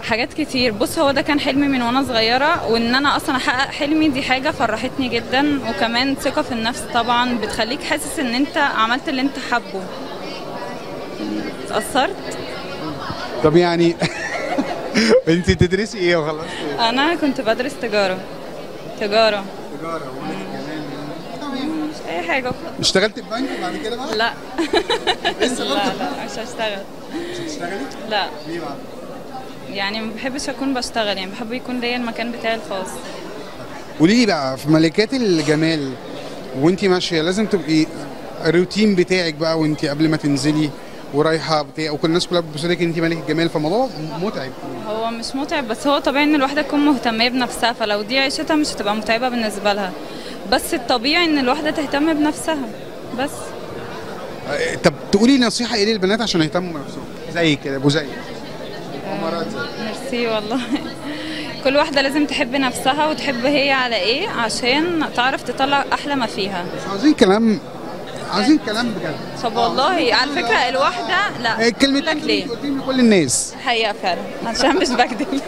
حاجات كتير. بص، هو ده كان حلمي من وانا صغيره، وان انا اصلا احقق حلمي دي حاجه فرحتني جدا. وكمان ثقه في النفس طبعا بتخليك حاسس ان انت عملت اللي انت حابه. اتأثرت. طب يعني انت تدرسي ايه وخلصتي ايه؟ انا كنت بدرس تجاره. تجاره. تجاره مش اي حاجه. اشتغلت في بنك بعد كده بقى؟ لا. لسه لا برضه؟ لا، مش هشتغل. مش هتشتغلي؟ لا، ليه بقى؟ يعني ما بحبش اكون بشتغل، يعني بحب يكون ليا المكان بتاعي الخاص. قولي لي بقى، في ملكات الجمال وانت ماشيه لازم تبقي الروتين بتاعك بقى وانت قبل ما تنزلي ورايحه بتاع، وكل الناس كلها بتبص لك انت ملكه الجمال، فالموضوع متعب. هو مش متعب، بس هو طبيعي ان الواحده تكون مهتمه بنفسها، فلو دي عيشتها مش هتبقى متعبه بالنسبه لها. بس الطبيعي ان الواحده تهتم بنفسها بس. طب تقولي نصيحه ايه للبنات عشان يهتموا بنفسهم زي كده، ابو زي مرات زي ميرسي والله. كل واحده لازم تحب نفسها وتحب هي على ايه عشان تعرف تطلع احلى ما فيها. مش عاوزين كلام، عايزين كلام بجد. طب والله على فكره الواحده لا. الكلمتين لك اللي ليه؟ انت قلتيهم لكل الناس. حقيقه فعلا عشان مش بكذب.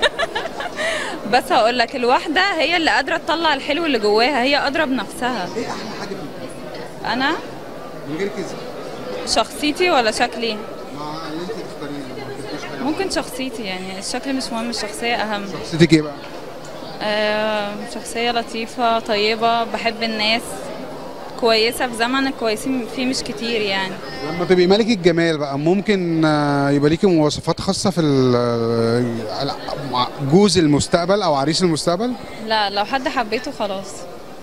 بس هقول لك الواحده هي اللي قادره تطلع الحلو اللي جواها، هي قادره بنفسها. ايه احلى حاجه فيك انا من غير كذب؟ شخصيتي ولا شكلي؟ مع اللي انت تختاريه ما تختاريش حاجه. ممكن شخصيتي، يعني الشكل مش مهم، الشخصيه اهم. شخصيتك ايه بقى؟ شخصيه لطيفه طيبه، بحب الناس، كويسه في زمن الكويسين فيه مش كتير يعني. لما تبقي ملكة جمال بقى ممكن يبقى ليكي مواصفات خاصة في جوز المستقبل أو عريس المستقبل؟ لا، لو حد حبيته خلاص،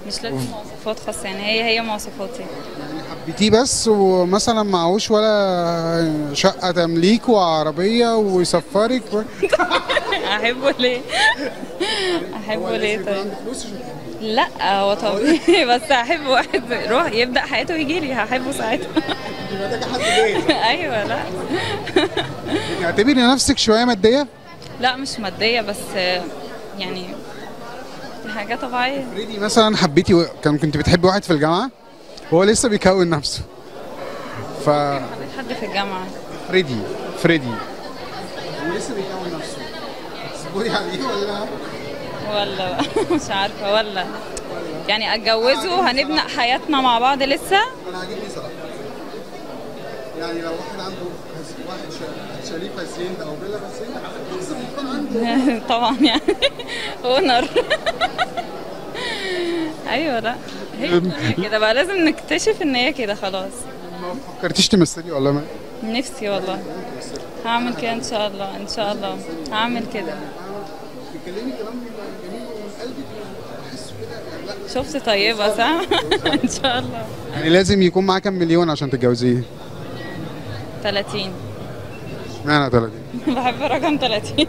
مش لازم مواصفات خاصه، يعني هي مواصفاتي. يعني حبيتيه بس ومثلا معهوش ولا شقة تمليك وعربية ويسفرك احبه ليه؟ احبه ليه طيب؟ لا، هو طبيعي. بس احب واحد يروح يبدا حياته ويجي لي، هحبه ساعتها. ايوه. لا. اعتبري نفسك شوية مادية؟ لا، مش ماديه، بس يعني دي حاجه طبيعيه. فريدي مثلا حبيتي كنت بتحبي واحد في الجامعة وهو لسه بيكون نفسه حبيت حد في الجامعه. فريدي ولسه بيكون نفسه، تصبري عليه ولا بقى مش عارفه، ولا يعني اتجوزه هنبني حياتنا مع بعض لسه. انا عاجبني صراحه، يعني لو واحد عنده واحد شريف هاسيند او فيلا هاسيند لسه بيكون عنده طبعا يعني اونر. ايوه. لا، هي كده بقى، لازم نكتشف ان هي كده خلاص. ما فكرتيش تمثلي ولا ما؟ نفسي والله، هعمل كده ان شاء الله، ان شاء الله هعمل كده. بتتكلمي كلام جميل ومن قلبك وبحسه كده. شفت طيبه صح؟ ان شاء الله. يعني لازم يكون معاه كام مليون عشان تتجوزيه؟ 30. اشمعنى 30؟ بحب رقم 30.